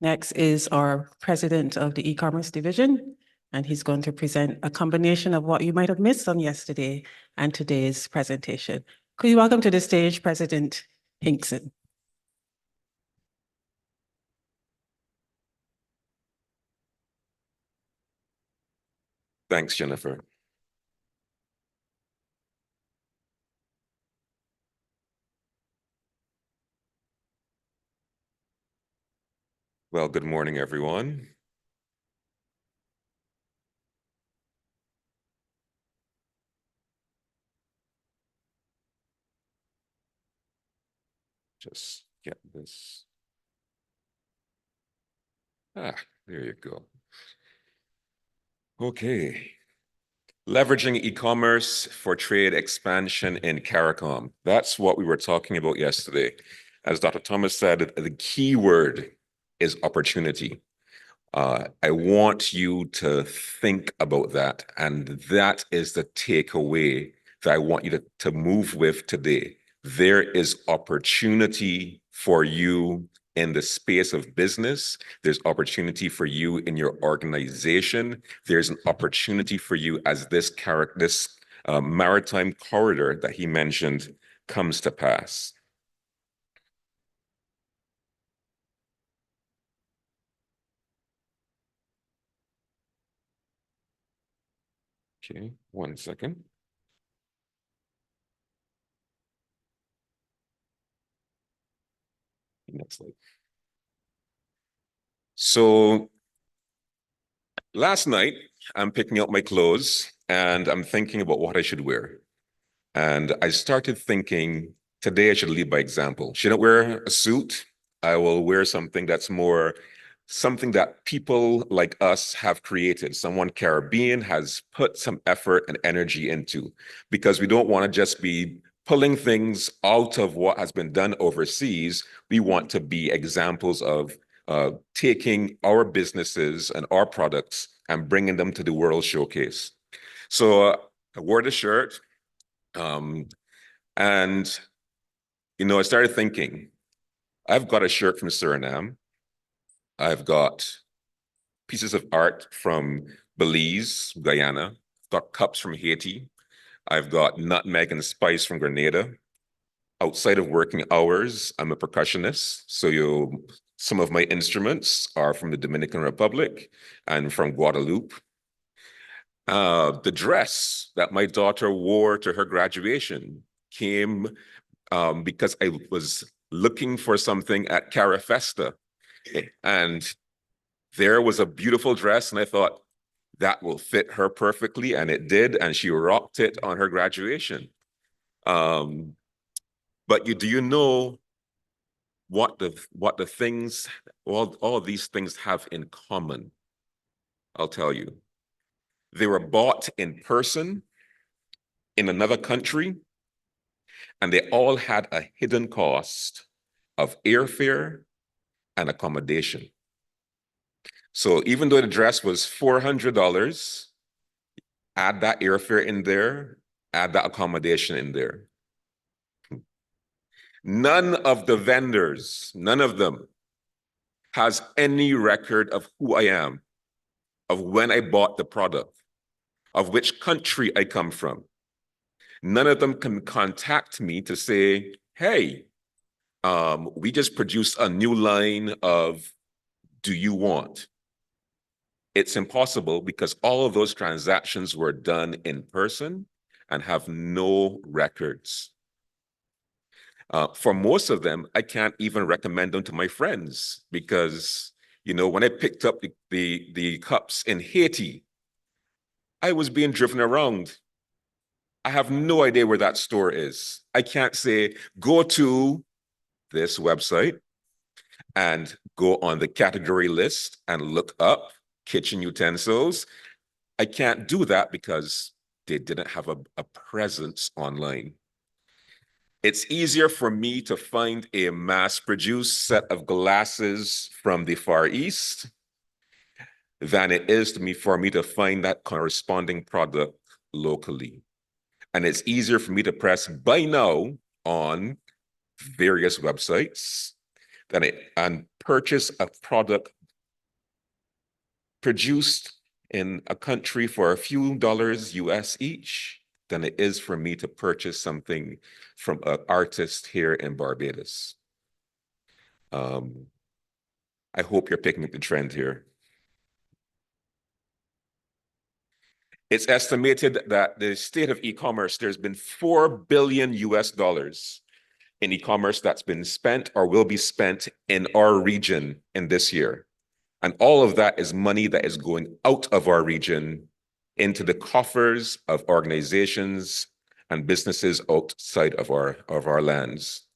Next is our president of the e-commerce division, and he's going to present a combination of what you might have missed on yesterday and today's presentation. Could you welcome to the stage President Hinkson? Thanks, Jennifer. Well, good morning, everyone. Just get this. There you go. Okay. Leveraging e-commerce for trade expansion in CARICOM. That's what we were talking about yesterday. As Dr. Thomas said, the key word is opportunity. I want you to think about that. And that is the takeaway that I want you to move with today. There is opportunity for you in the space of business. There's opportunity for you in your organization. There's an opportunity for you as this maritime corridor that he mentioned comes to pass. Okay, 1 second. Next slide. So last night, I'm picking out my clothes and I'm thinking about what I should wear. And I started thinking, today I should lead by example. Shouldn't wear a suit. I will wear something that's more something that people like us have created. Someone Caribbean has put some effort and energy into, because we don't want to just be pulling things out of what has been done overseas. We want to be examples of taking our businesses and our products and bringing them to the World Showcase. So I wore the shirt, and I started thinking, I've got a shirt from Suriname. I've got pieces of art from Belize, Guyana. I've got cups from Haiti. I've got nutmeg and spice from Grenada. Outside of working hours, I'm a percussionist. So some of my instruments are from the Dominican Republic and from Guadeloupe. The dress that my daughter wore to her graduation came because I was looking for something at Carifesta. And there was a beautiful dress, and I thought that will fit her perfectly, and it did, and she rocked it on her graduation. But do you know what the things, all these things have in common? I'll tell you. They were bought in person in another country, and they all had a hidden cost of airfare and accommodation. So even though the dress was $400, add that airfare in there, add that accommodation in there. None of the vendors, none of them has any record of who I am, of when I bought the product, of which country I come from. None of them can contact me to say, hey, we just produced a new line of, do you want? It's impossible because all of those transactions were done in person and have no records. For most of them, I can't even recommend them to my friends because, when I picked up the cups in Haiti, I was being driven around. I have no idea where that store is. I can't say, go to this website and go on the category list and look up kitchen utensils. I can't do that because they didn't have a presence online. It's easier for me to find a mass-produced set of glasses from the Far East than it is for me to find that corresponding product locally. And it's easier for me to press buy now on various websites and purchase a product produced in a country for a few dollars US each than it is for me to purchase something from an artist here in Barbados. I hope you're picking up the trend here. It's estimated that the state of e-commerce, there's been $4 billion US in e-commerce that's been spent or will be spent in our region in this year. And all of that is money that is going out of our region into the coffers of organizations and businesses outside of our lands.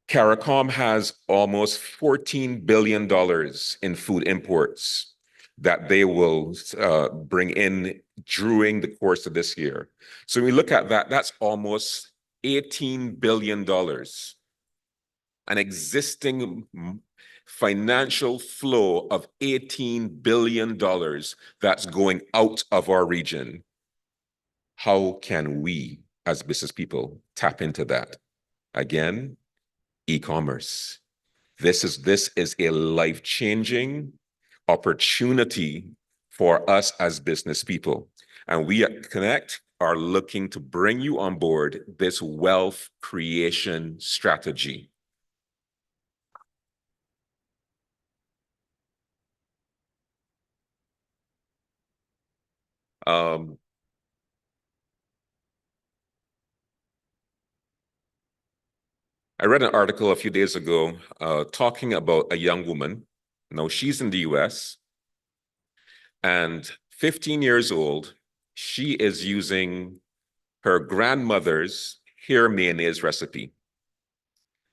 CARICOM has almost $14 billion in food imports that they will bring in during the course of this year. So when we look at that, that's almost $18 billion, an existing financial flow of $18 billion that's going out of our region. How can we, as business people, tap into that? Again, e-commerce. This is a life-changing opportunity for us as business people. And we at Connect are looking to bring you on board this wealth creation strategy. I read an article a few days ago talking about a young woman. Now, she's in the US, and 15 years old, she is using her grandmother's hair mayonnaise recipe.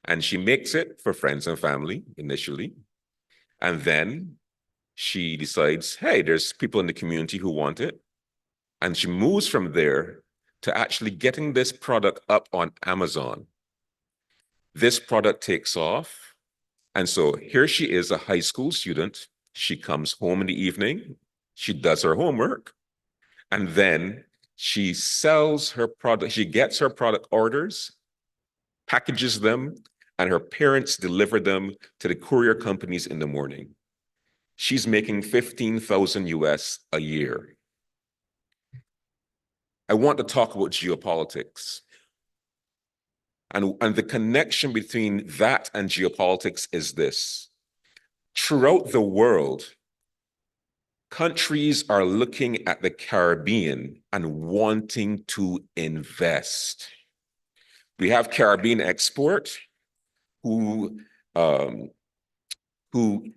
And she makes it for friends and family initially. And then she decides, hey, there's people in the community who want it. And she moves from there to actually getting this product up on Amazon. This product takes off. And so here she is, a high school student. She comes home in the evening. She does her homework. And then she sells her product. She gets her product orders, packages them, and her parents deliver them to the courier companies in the morning. She's making 15,000 US a year. I want to talk about geopolitics. And the connection between that and geopolitics is this. Throughout the world, countries are looking at the Caribbean and wanting to invest. We have Caribbean Export, who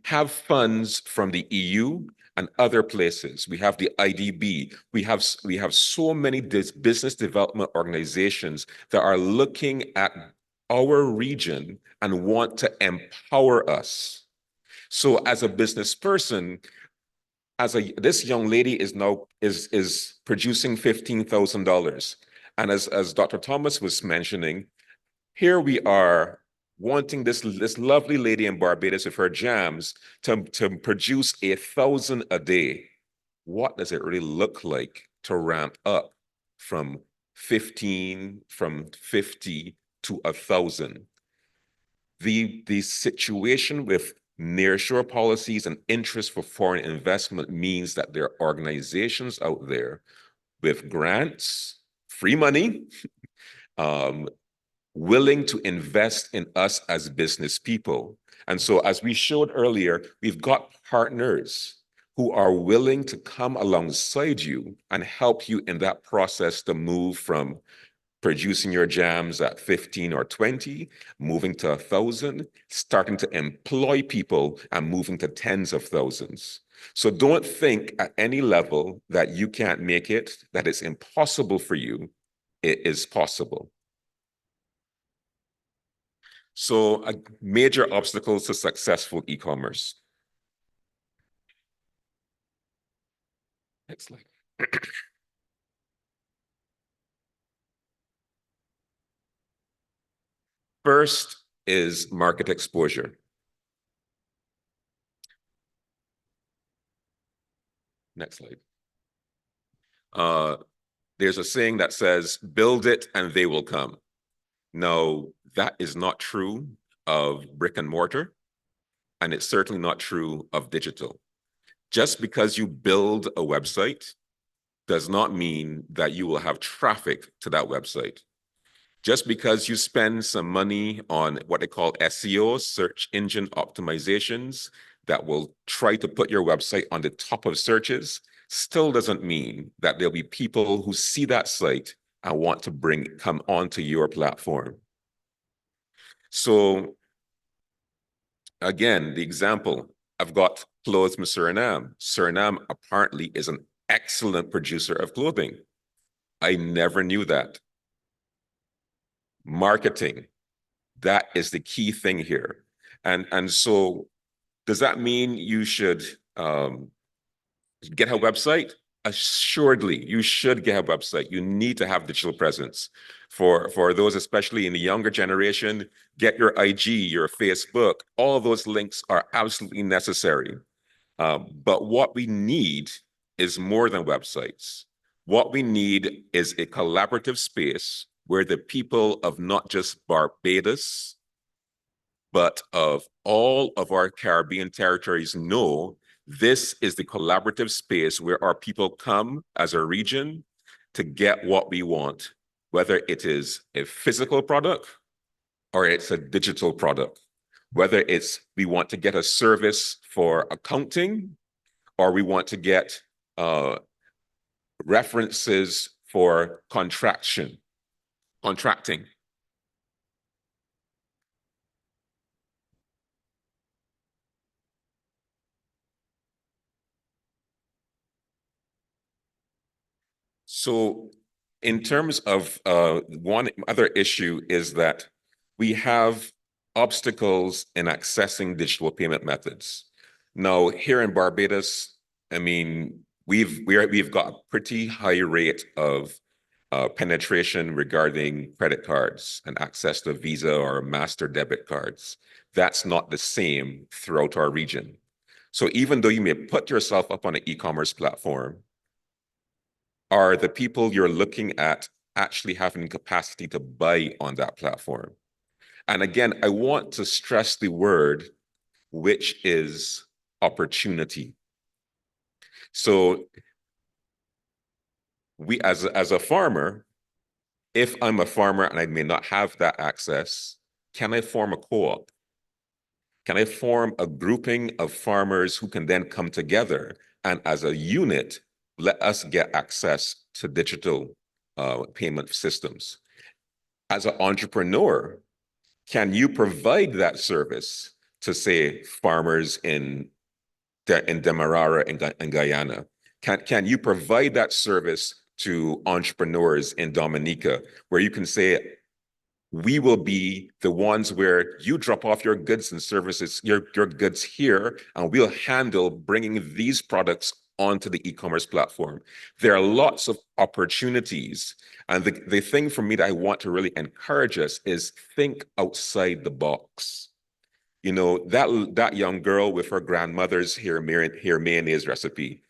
have funds from the EU and other places. We have the IDB. We have so many business development organizations that are looking at our region and want to empower us. So as a business person, this young lady is now producing $15,000. And as Dr. Thomas was mentioning, here we are wanting this lovely lady in Barbados with her jams to produce 1,000 a day. What does it really look like to ramp up from 50 to 1,000? The situation with nearshore policies and interest for foreign investment means that there are organizations out there with grants, free money, willing to invest in us as business people. And so as we showed earlier, we've got partners who are willing to come alongside you and help you in that process to move from producing your jams at 15 or 20, moving to 1,000, starting to employ people and moving to tens of thousands. So don't think at any level that you can't make it, that it's impossible for you. It is possible. So major obstacles to successful e-commerce. Next slide. First is market exposure. Next slide. There's a saying that says, build it and they will come. No, that is not true. of brick and mortar, and it's certainly not true of digital. Just because you build a website does not mean that you will have traffic to that website. Just because you spend some money on what they call SEO, search engine optimizations, that will try to put your website on the top of searches, still doesn't mean that there'll be people who see that site and want to come onto your platform. So again, the example, I've got clothes from Suriname. Suriname apparently is an excellent producer of clothing. I never knew that. Marketing, that is the key thing here. And so does that mean you should get a website? Assuredly, you should get a website. You need to have digital presence. For those, especially in the younger generation, get your IG, your Facebook. All of those links are absolutely necessary. But what we need is more than websites. What we need is a collaborative space where the people of not just Barbados, but of all of our Caribbean territories know this is the collaborative space where our people come as a region to get what we want, whether it is a physical product or it's a digital product, whether it's we want to get a service for accounting or we want to get references for contracting. So in terms of one other issue is that we have obstacles in accessing digital payment methods. Now, here in Barbados, I mean, we've got a pretty high rate of penetration regarding credit cards and access to Visa or Master debit cards. That's not the same throughout our region. So even though you may put yourself up on an e-commerce platform, are the people you're looking at actually having capacity to buy on that platform? And again, I want to stress the word, which is opportunity. So we, as a farmer, if I'm a farmer and I may not have that access, can I form a co-op? Can I form a grouping of farmers who can then come together and as a unit, let us get access to digital payment systems? As an entrepreneur, can you provide that service to, say, farmers in Demerara in Guyana? Can you provide that service to entrepreneurs in Dominica, where you can say, we will be the ones where you drop off your goods and services, your goods here, and we'll handle bringing these products onto the e-commerce platform. There are lots of opportunities. And the thing for me that I want to really encourage us is think outside the box. You know, that young girl with her grandmother's hair mayonnaise recipe,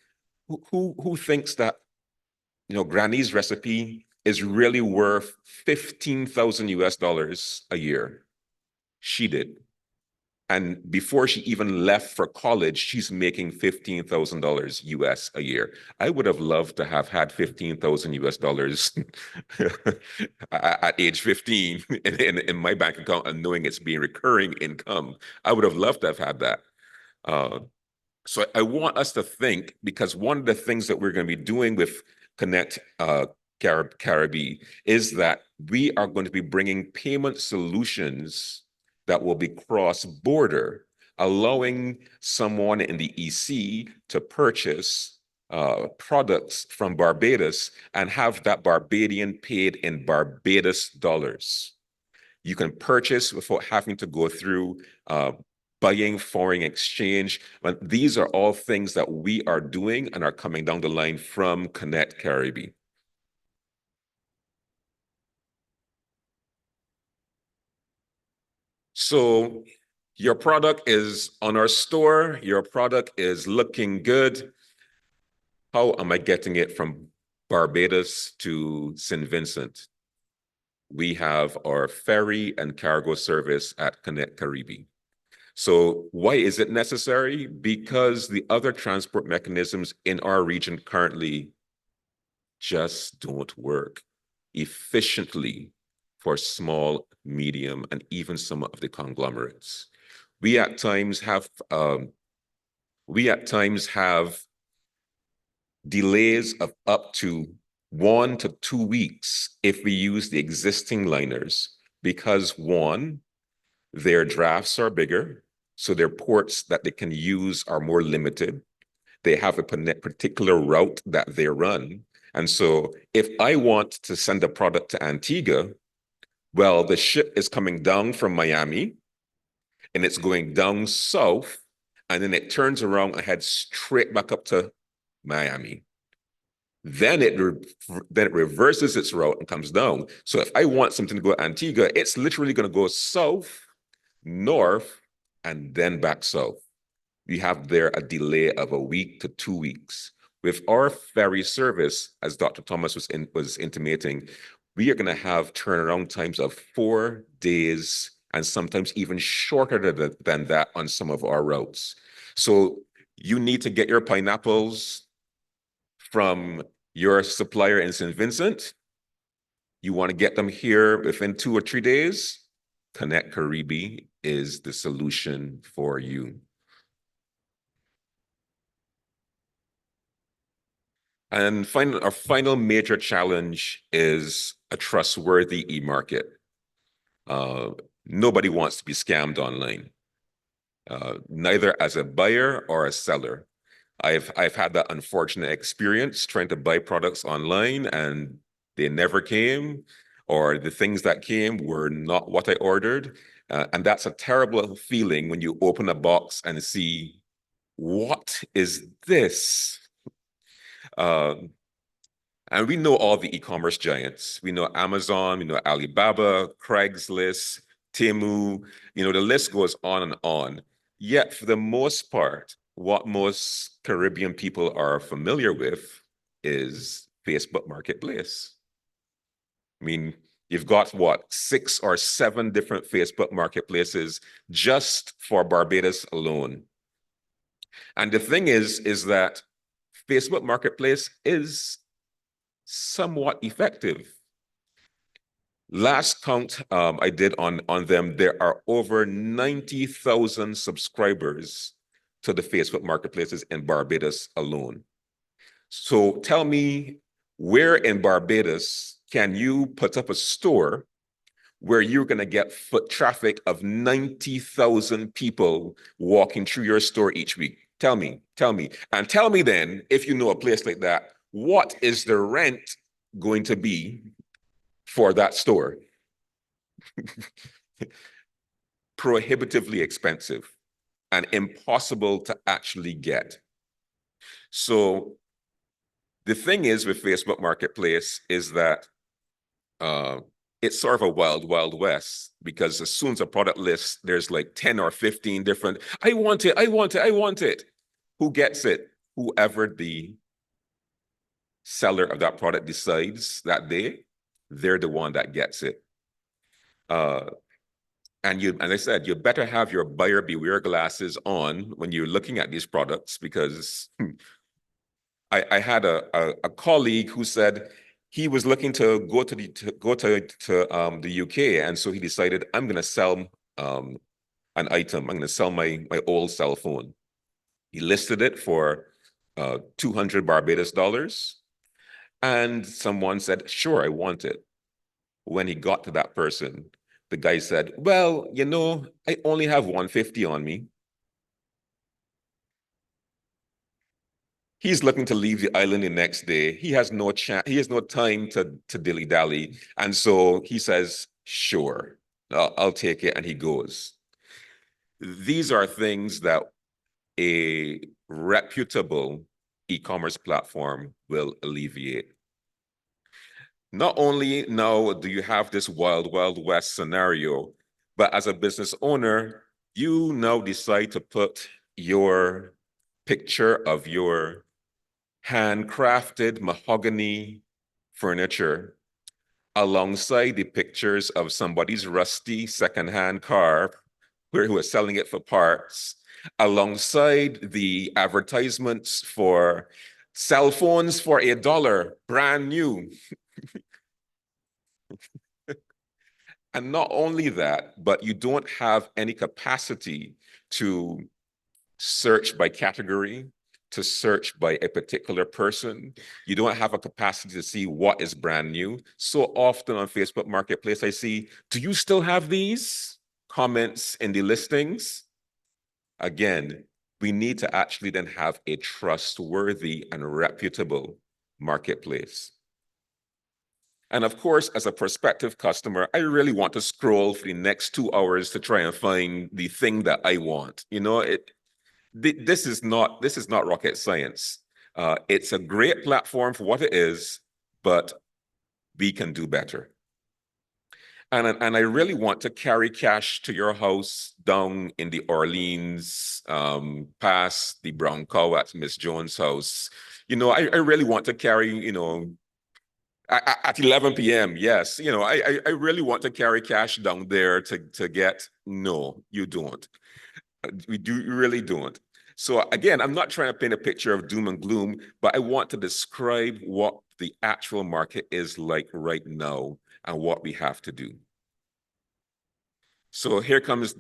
who thinks that, you know, Granny's recipe is really worth 15,000 US dollars a year? She did. And before she even left for college, she's making $15,000 US a year. I would have loved to have had 15,000 US dollars at age 15 in my bank account and knowing it's being recurring income. I would have loved to have had that. So I want us to think, because one of the things that we're going to be doing with Connect Caribe is that we are going to be bringing payment solutions that will be cross-border, allowing someone in the EC to purchase products from Barbados and have that Barbadian paid in Barbados dollars. You can purchase without having to go through buying foreign exchange. But these are all things that we are doing and are coming down the line from Connect Caribe. So your product is on our store, your product is looking good. How am I getting it from Barbados to St. Vincent? we have our ferry and cargo service at Connect Caribe. So why is it necessary? Because the other transport mechanisms in our region currently just don't work efficiently for small, medium, and even some of the conglomerates. We at times have delays of up to 1 to 2 weeks if we use the existing liners, because one, their drafts are bigger, so their ports that they can use are more limited. They have a particular route that they run. And so if I want to send a product to Antigua, well, the ship is coming down from Miami and it's going down south, and then it turns around and heads straight back up to Miami. Then it reverses its route and comes down. So if I want something to go to Antigua, it's literally going to go south, north, and then back south. We have there a delay of a week to 2 weeks. With our ferry service, as Dr. Thomas was intimating, we are going to have turnaround times of 4 days and sometimes even shorter than that on some of our routes. So you need to get your pineapples from your supplier in St. Vincent. You want to get them here within 2 or 3 days. Connect Caribe is the solution for you. And our final major challenge is a trustworthy e-market. Nobody wants to be scammed online, neither as a buyer or a seller. I've had that unfortunate experience trying to buy products online and they never came, or the things that came were not what I ordered. And that's a terrible feeling when you open a box and see, what is this? And we know all the e-commerce giants. We know Amazon, we know Alibaba, Craigslist, Temu, the list goes on and on. Yet for the most part, what most Caribbean people are familiar with is Facebook Marketplace. I mean, you've got what, 6 or 7 different Facebook marketplaces just for Barbados alone. And the thing is that Facebook Marketplace is somewhat effective. Last count I did on them, there are over 90,000 subscribers to the Facebook marketplaces in Barbados alone. So tell me, where in Barbados can you put up a store where you're going to get foot traffic of 90,000 people walking through your store each week? Tell me. And tell me then, if you know a place like that, what is the rent going to be for that store? Prohibitively expensive and impossible to actually get. So the thing is with Facebook Marketplace is that it's sort of a wild, wild west, because as soon as a product lists, there's like 10 or 15 different, I want it. Who gets it? Whoever the seller of that product decides that day, they're the one that gets it. And as I said, you better have your buyer beware glasses on when you're looking at these products, because I had a colleague who said he was looking to go to the UK, and so he decided, I'm going to sell an item. I'm going to sell my old cell phone. He listed it for 200 Barbados dollars, and someone said, sure, I want it. When he got to that person, the guy said, well, I only have 150 on me. He's looking to leave the island the next day. He has no chance. He has no time to dilly-dally. And so he says, sure, I'll take it. And he goes. These are things that a reputable e-commerce platform will alleviate. Not only now do you have this wild, wild west scenario, but as a business owner, you now decide to put your picture of your handcrafted mahogany furniture alongside the pictures of somebody's rusty secondhand car who is selling it for parts, alongside the advertisements for cell phones for $1, brand new. And not only that, but you don't have any capacity to search by category, to search by a particular person. You don't have a capacity to see what is brand new. So often on Facebook Marketplace, I see, do you still have these comments in the listings? Again, we need to actually then have a trustworthy and reputable marketplace. And of course, as a prospective customer, I really want to scroll for the next 2 hours to try and find the thing that I want. You know, this is not rocket science. It's a great platform for what it is, but we can do better. And I really want to carry cash to your house down in the Orleans, past the brown cow at Miss Jones' house. You know, I really want to carry, you know, at 11 p.m., yes. You know, I really want to carry cash down there to get, no, you don't. You really don't. So again, I'm not trying to paint a picture of doom and gloom, but I want to describe what the actual market is like right now and what we have to do. So here comes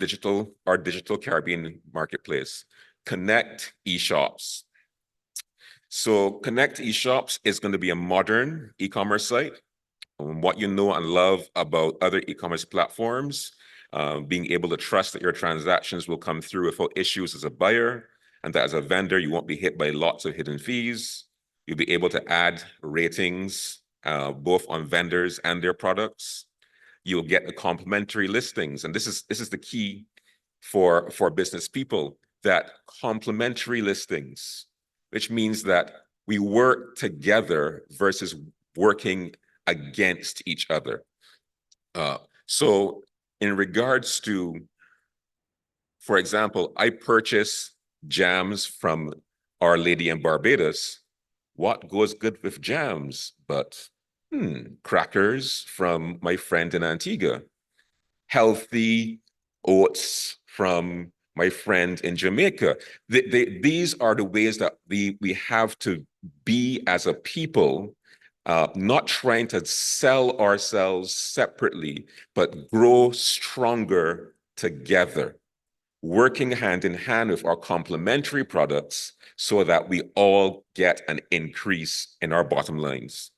our digital Caribbean marketplace, Connect E-shops. So Connect E-shops is going to be a modern e-commerce site. What you know and love about other e-commerce platforms, being able to trust that your transactions will come through without issues as a buyer, and that as a vendor, you won't be hit by lots of hidden fees. You'll be able to add ratings, both on vendors and their products. You'll get the complimentary listings, and this is the key for business people, that complimentary listings, which means that we work together versus working against each other. So in regards to, for example, I purchase jams from Our Lady in Barbados. What goes good with jams but crackers from my friend in Antigua, healthy oats from my friend in Jamaica. These are the ways that we have to be as a people, not trying to sell ourselves separately, but grow stronger together, working hand in hand with our complementary products so that we all get an increase in our bottom lines.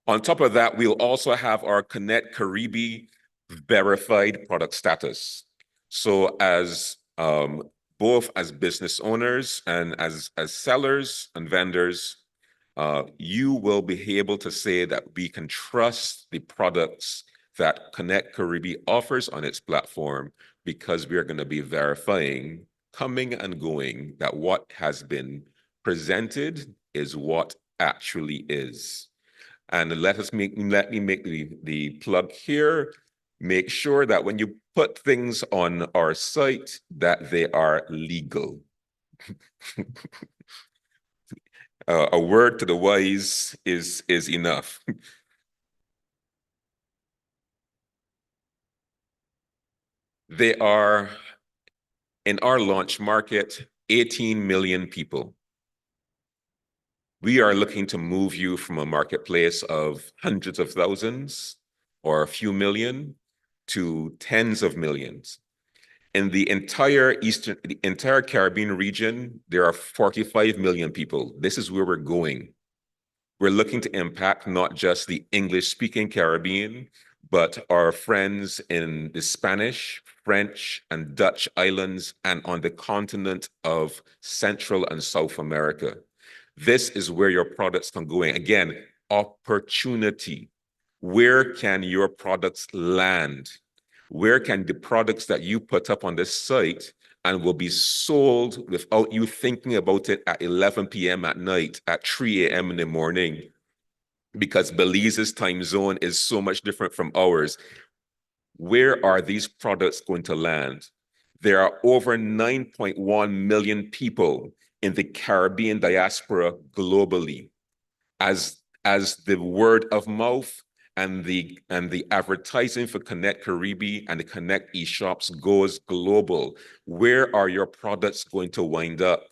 On top of that, we'll also have our Connect Caribe verified product status. So as both as business owners and as sellers and vendors, you will be able to say that we can trust the products that Connect Caribe offers on its platform, because we are going to be verifying, coming and going, that what has been presented is what actually is. And let me make the plug here. Make sure that when you put things on our site, that they are legal. A word to the wise is enough. They are, in our launch market, 18 million people. We are looking to move you from a marketplace of hundreds of thousands or a few million to tens of millions. In the entire Caribbean region, there are 45 million people. This is where we're going. We're looking to impact not just the English-speaking Caribbean, but our friends in the Spanish, French, and Dutch islands, and on the continent of Central and South America. This is where your products can go in. Again, opportunity. Where can your products land? Where can the products that you put up on this site and will be sold without you thinking about it at 11 p.m. at night, at 3 a.m. in the morning? Because Belize's time zone is so much different from ours. Where are these products going to land? There are over 9.1 million people in the Caribbean diaspora globally. As as the word of mouth and the advertising for Connect Caribe and the Connect E-shops goes global, where are your products going to wind up?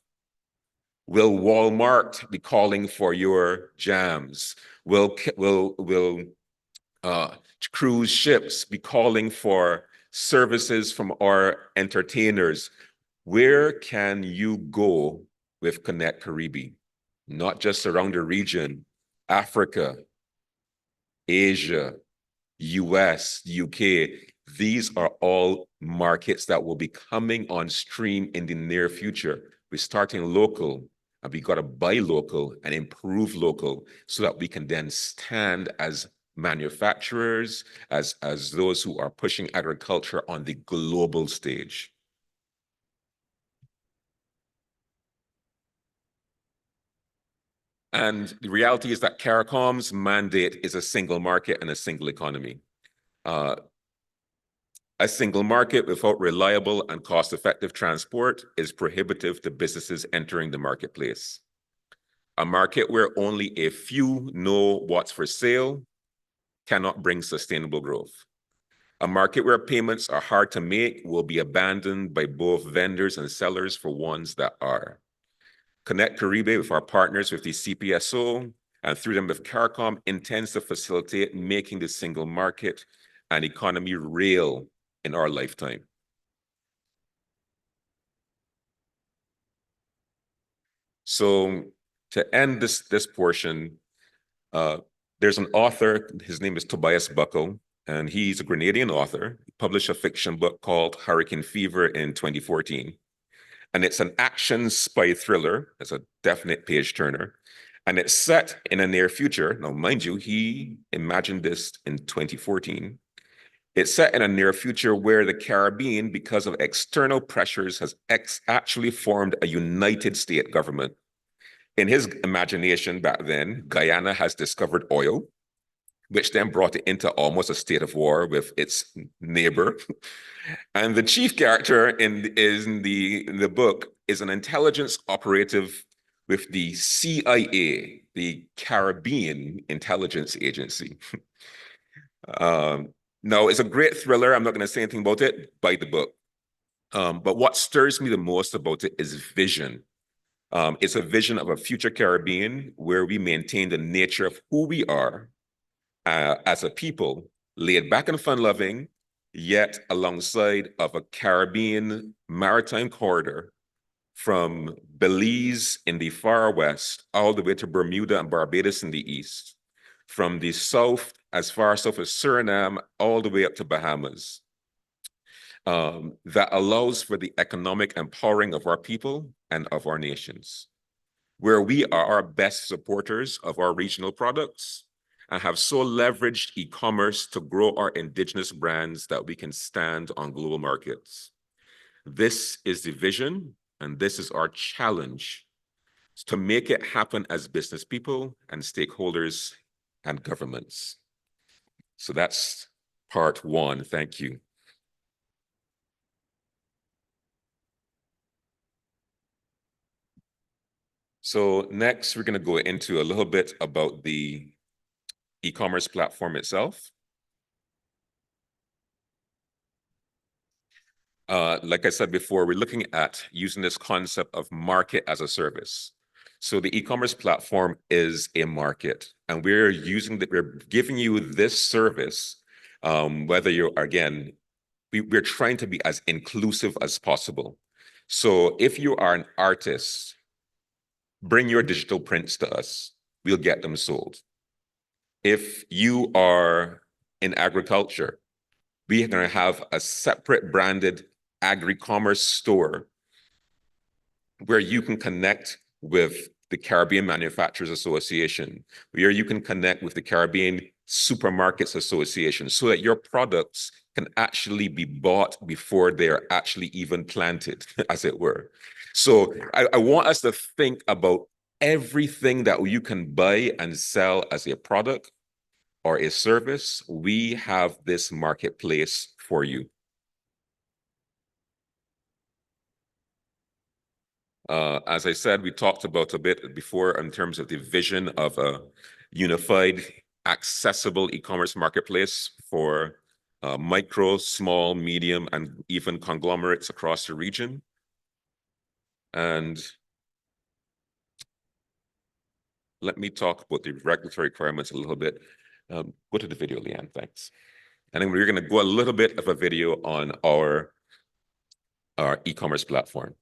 Will Walmart be calling for your jams? Will cruise ships be calling for services from our entertainers? Where can you go with Connect Caribe? Not just around the region, Africa, Asia, US, UK. These are all markets that will be coming on stream in the near future. We're starting local, and we got to buy local and improve local so that we can then stand as manufacturers, as those who are pushing agriculture on the global stage. And the reality is that CARICOM's mandate is a single market and a single economy. A single market without reliable and cost-effective transport is prohibitive to businesses entering the marketplace. A market where only a few know what's for sale cannot bring sustainable growth. A market where payments are hard to make will be abandoned by both vendors and sellers for ones that are. Connect Caribe, with our partners with the CPSO and through them with CARICOM, intends to facilitate making the single market and economy real in our lifetime. So to end this portion, there's an author, his name is Tobias Buckle, and he's a Grenadian author. He published a fiction book called Hurricane Fever in 2014. And it's an action spy thriller. It's a definite page turner. And it's set in a near future. Now, mind you, he imagined this in 2014. It's set in a near future where the Caribbean, because of external pressures, has actually formed a united state government. In his imagination back then, Guyana has discovered oil, which then brought it into almost a state of war with its neighbor. And the chief character in the book is an intelligence operative with the CIA, the Caribbean Intelligence Agency. No, it's a great thriller. I'm not going to say anything about it. Buy the book. But what stirs me the most about it is vision. It's a vision of a future Caribbean where we maintain the nature of who we are as a people, laid back and fun-loving, yet alongside of a Caribbean maritime corridor from Belize in the far west all the way to Bermuda and Barbados in the east, from the south as far south as Suriname all the way up to Bahamas. That allows for the economic empowering of our people and of our nations, where we are our best supporters of our regional products and have so leveraged e-commerce to grow our indigenous brands that we can stand on global markets. This is the vision, and this is our challenge to make it happen as business people and stakeholders and governments. So that's part one. Thank you. So next, we're going to go into a little bit about the e-commerce platform itself. Like I said before, we're looking at using this concept of market as a service. So the e-commerce platform is a market, and we're giving you this service, whether you're, again, we're trying to be as inclusive as possible. So if you are an artist, bring your digital prints to us. We'll get them sold. If you are in agriculture, we are going to have a separate branded agri-commerce store where you can connect with the Caribbean Manufacturers Association, where you can connect with the Caribbean Supermarkets Association, so that your products can actually be bought before they're actually even planted, as it were. So I want us to think about everything that you can buy and sell as a product or a service. We have this marketplace for you. As I said, we talked about a bit before in terms of the vision of unified, accessible e-commerce marketplace for micro, small, medium, and even conglomerates across the region. And let me talk about the regulatory requirements a little bit. Go to the video, Leanne, thanks. And then we're going to go a little bit of a video on our e-commerce platform.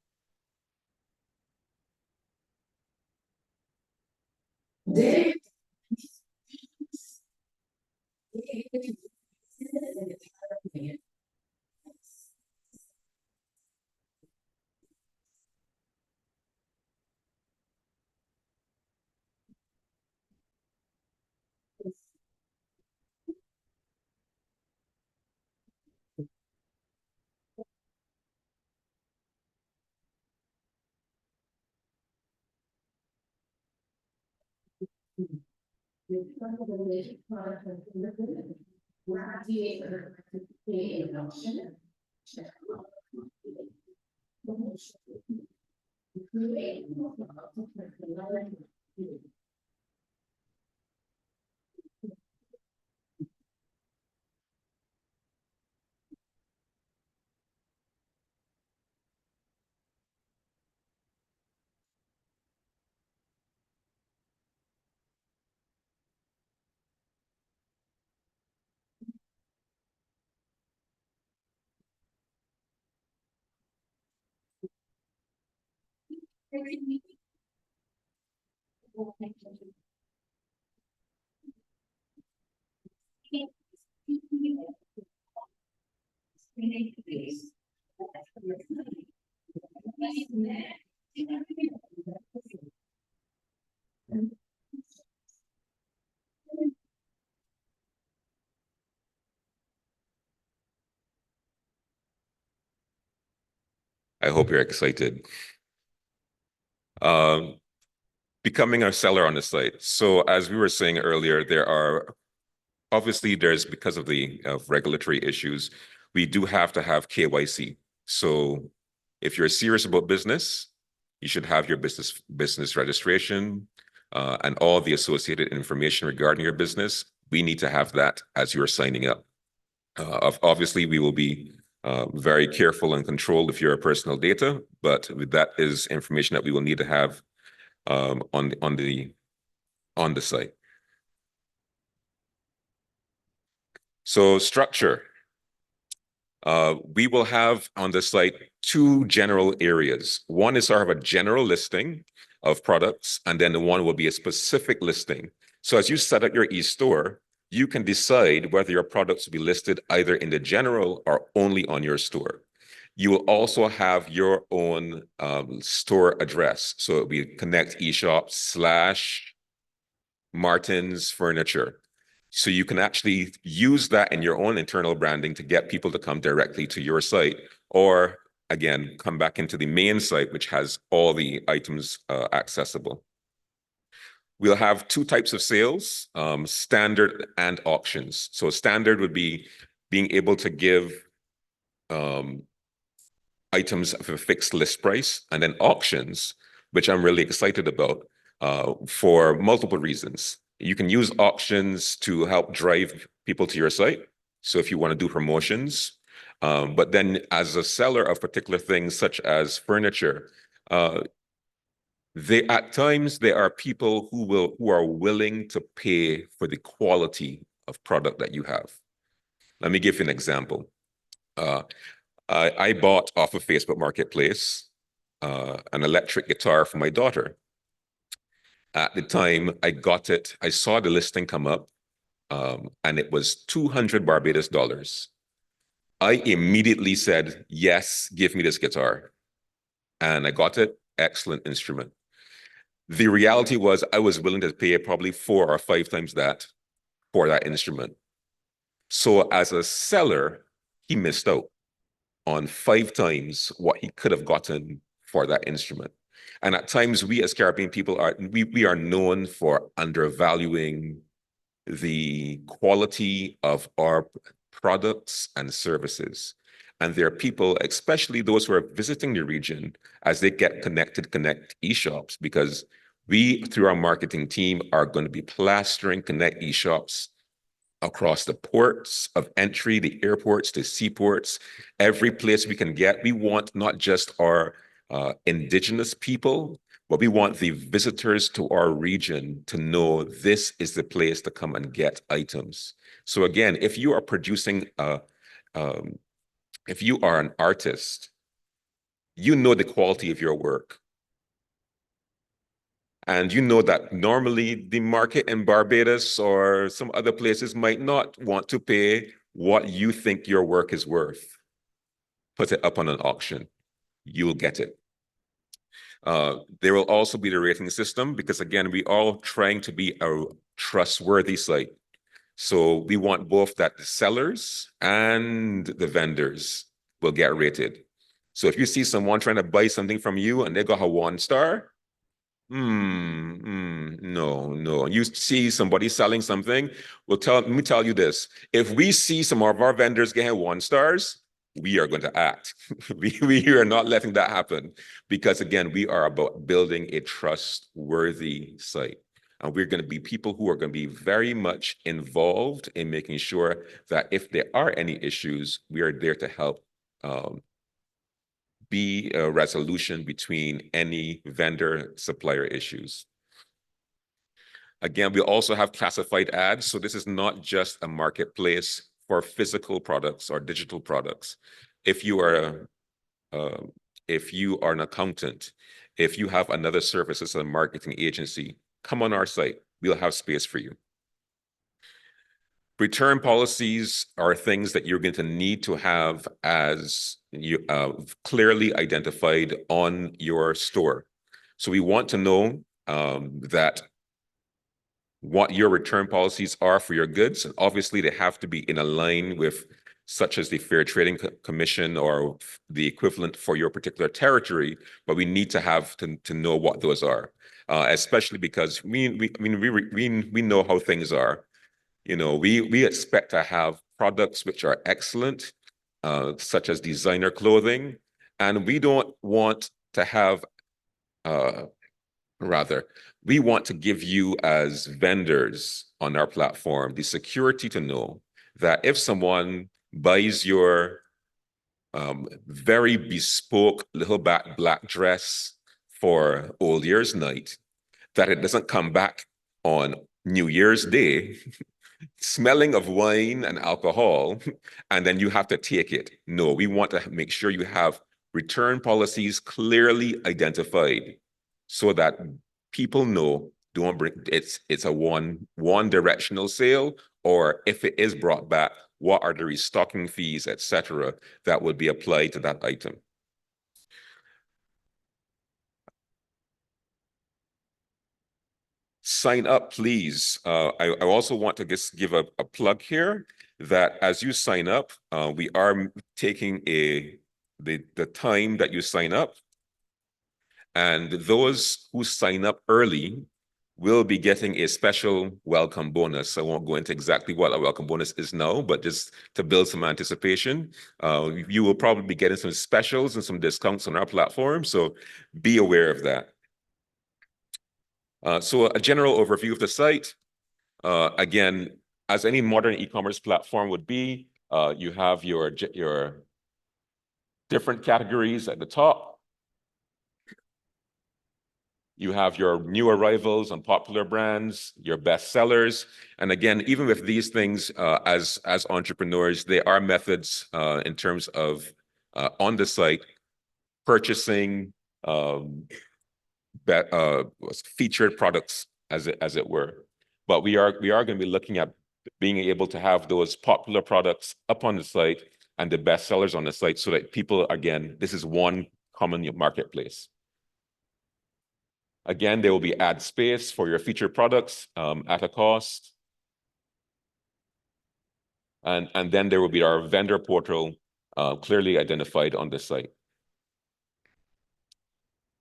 I hope you're excited. Becoming a seller on the site. So as we were saying earlier, there's because of the regulatory issues, we do have to have KYC. So if you're serious about business, you should have your business registration and all the associated information regarding your business. We need to have that as you're signing up. Obviously, we will be very careful and controlled if your personal data, but that is information that we will need to have on the site. So structure. We will have on the site two general areas. One is sort of a general listing of products, and then the one will be a specific listing. So as you set up your e-store, you can decide whether your products will be listed either in the general or only on your store. You will also have your own store address. So it'll be Connect E-shops / Martin's Furniture. So you can actually use that in your own internal branding to get people to come directly to your site, or again, come back into the main site, which has all the items accessible. We'll have two types of sales, standard and auctions. So standard would be being able to give items of a fixed list price, and then auctions, which I'm really excited about for multiple reasons. You can use auctions to help drive people to your site. So if you want to do promotions, but then as a seller of particular things such as furniture, at times there are people who are willing to pay for the quality of product that you have. Let me give you an example. I bought off of Facebook Marketplace an electric guitar for my daughter. At the time I got it, I saw the listing come up, and it was 200 Barbados dollars. I immediately said, yes, give me this guitar. And I got it, excellent instrument. The reality was I was willing to pay probably 4 or 5 times that for that instrument. So as a seller, he missed out on 5 times what he could have gotten for that instrument. And at times, we as Caribbean people we are known for undervaluing the quality of our products and services. And there are people, especially those who are visiting the region, as they get connected, Connect E-shops, because We, through our marketing team, are going to be plastering Connect eShops across the ports of entry, the airports, the seaports, every place we can get. We want not just our indigenous people, but we want the visitors to our region to know this is the place to come and get items. So again, if you are producing, if you are an artist, you know the quality of your work. And you know that normally the market in Barbados or some other places might not want to pay what you think your work is worth. Put it up on an auction. You'll get it. There will also be the rating system because, again, we all trying to be a trustworthy site. So we want both that the sellers and the vendors will get rated. So if you see someone trying to buy something from you and they got a 1-star, no. You see somebody selling something, let me tell you this. If we see some of our vendors getting 1-stars, we are going to act. we are not letting that happen because, again, we are about building a trustworthy site. And we're going to be people who are going to be very much involved in making sure that if there are any issues, we are there to help be a resolution between any vendor-supplier issues. Again, we also have classified ads. So this is not just a marketplace for physical products or digital products. If you are an accountant, if you have another service as a marketing agency, come on our site. We'll have space for you. Return policies are things that you're going to need to have as you clearly identified on your store. So we want to know that what your return policies are for your goods. And obviously, they have to be in a line with such as the Fair Trading Commission or the equivalent for your particular territory, but we need to have to know what those are, especially because we know how things are. You know, we expect to have products which are excellent, such as designer clothing, and we don't want to have, we want to give you as vendors on our platform the security to know that if someone buys your very bespoke little black dress for Old Year's night, that it doesn't come back on New Year's Day smelling of wine and alcohol, and then you have to take it. No, we want to make sure you have return policies clearly identified so that people know don't bring it's a one directional sale, or if it is brought back, what are the restocking fees, etc., that would be applied to that item. Sign up, please. I also want to just give a plug here that as you sign up, we are taking the time that you sign up, and those who sign up early will be getting a special welcome bonus. I won't go into exactly what a welcome bonus is now, but just to build some anticipation, you will probably be getting some specials and some discounts on our platform, so be aware of that. So a general overview of the site. Again, as any modern e-commerce platform would be, you have your different categories at the top. You have your new arrivals and popular brands, your best sellers. And again, even with these things, as entrepreneurs, there are methods in terms of on the site purchasing featured products, as it were. But we are going to be looking at being able to have those popular products up on the site and the best sellers on the site so that people, again, this is one common marketplace. Again, there will be ad space for your featured products at a cost. And then there will be our vendor portal clearly identified on the site.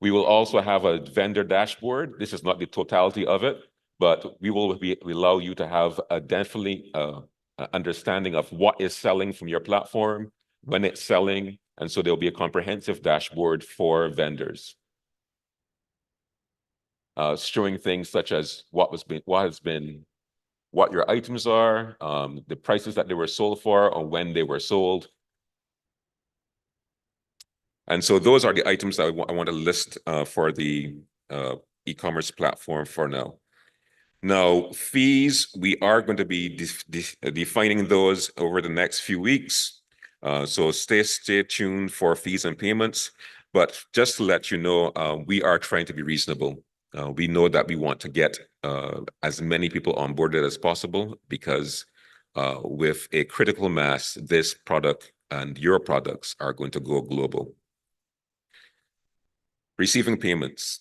We will also have a vendor dashboard. This is not the totality of it, but we allow you to have a definitely understanding of what is selling from your platform, when it's selling, and so there'll be a comprehensive dashboard for vendors. showing things such as what your items are, the prices that they were sold for, or when they were sold. And so those are the items that I want to list for the e-commerce platform for now. Now, fees, we are going to be defining those over the next few weeks. So stay tuned for fees and payments. But just to let you know, we are trying to be reasonable. We know that we want to get as many people onboarded as possible because with a critical mass, this product and your products are going to go global. Receiving payments.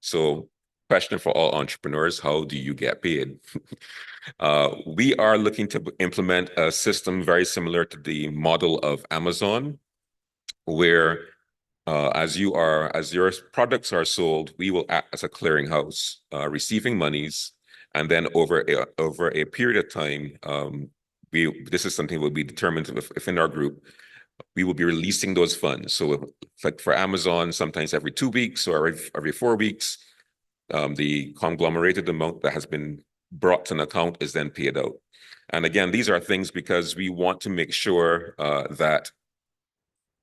So, question for all entrepreneurs, how do you get paid? We are looking to implement a system very similar to the model of Amazon, where as your products are sold, we will act as a clearinghouse, receiving monies, and then over a period of time, this is something will be determined within our group. We will be releasing those funds. So, like for Amazon, sometimes every 2 weeks or every 4 weeks, the conglomerated amount that has been brought to an account is then paid out. And again, these are things because we want to make sure that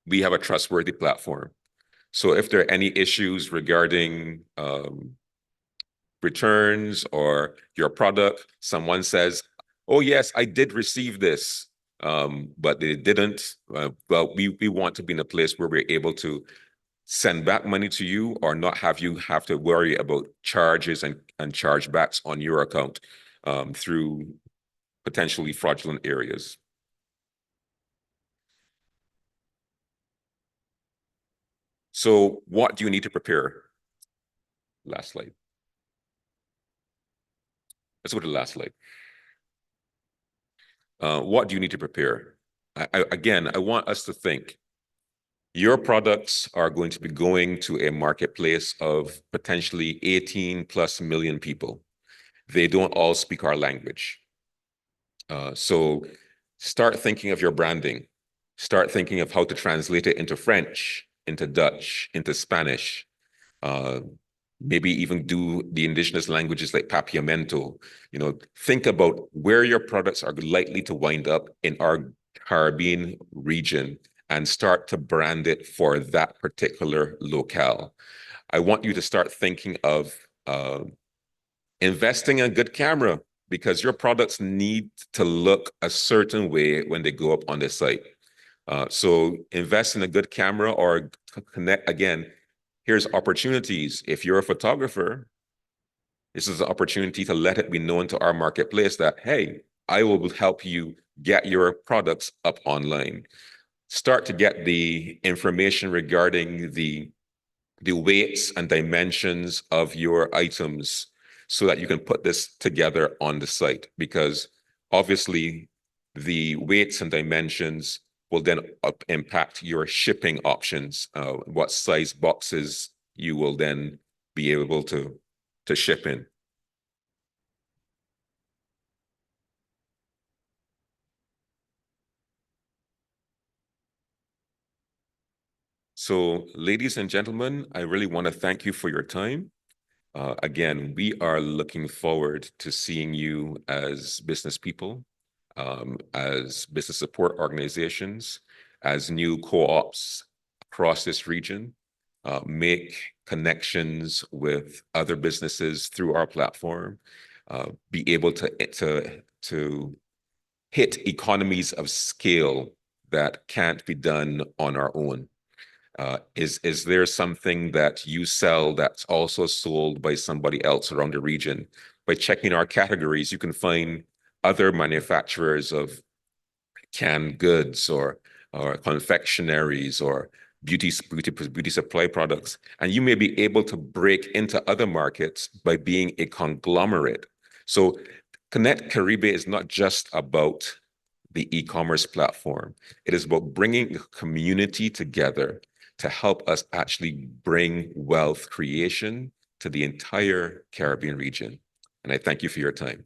we have a trustworthy platform. So if there are any issues regarding returns or your product, someone says, oh, yes, I did receive this, but they didn't. Well, we want to be in a place where we're able to send back money to you or not have you have to worry about charges and chargebacks on your account through potentially fraudulent areas. So what do you need to prepare? Last slide. Let's go to the last slide. What do you need to prepare? Again, I want us to think. Your products are going to be going to a marketplace of potentially 18+ million people. They don't all speak our language. So start thinking of your branding. Start thinking of how to translate it into French, into Dutch, into Spanish. Maybe even do the indigenous languages like Papiamento. Think about where your products are likely to wind up in our Caribbean region and start to brand it for that particular locale. I want you to start thinking of investing in a good camera because your products need to look a certain way when they go up on the site. So invest in a good camera or connect. Again, here's opportunities. If you're a photographer, this is an opportunity to let it be known to our marketplace that, hey, I will help you get your products up online. Start to get the information regarding the weights and dimensions of your items so that you can put this together on the site, because obviously the weights and dimensions will then impact your shipping options, what size boxes you will then be able to ship in. So, ladies and gentlemen, I really want to thank you for your time. Again, we are looking forward to seeing you as business people, as business support organizations, as new co-ops across this region, make connections with other businesses through our platform, be able to hit economies of scale that can't be done on our own. Is there something that you sell that's also sold by somebody else around the region? By checking our categories, you can find other manufacturers of canned goods or confectionaries or beauty supply products, and you may be able to break into other markets by being a conglomerate. So Connect Caribe is not just about the e-commerce platform. It is about bringing the community together to help us actually bring wealth creation to the entire Caribbean region. And I thank you for your time.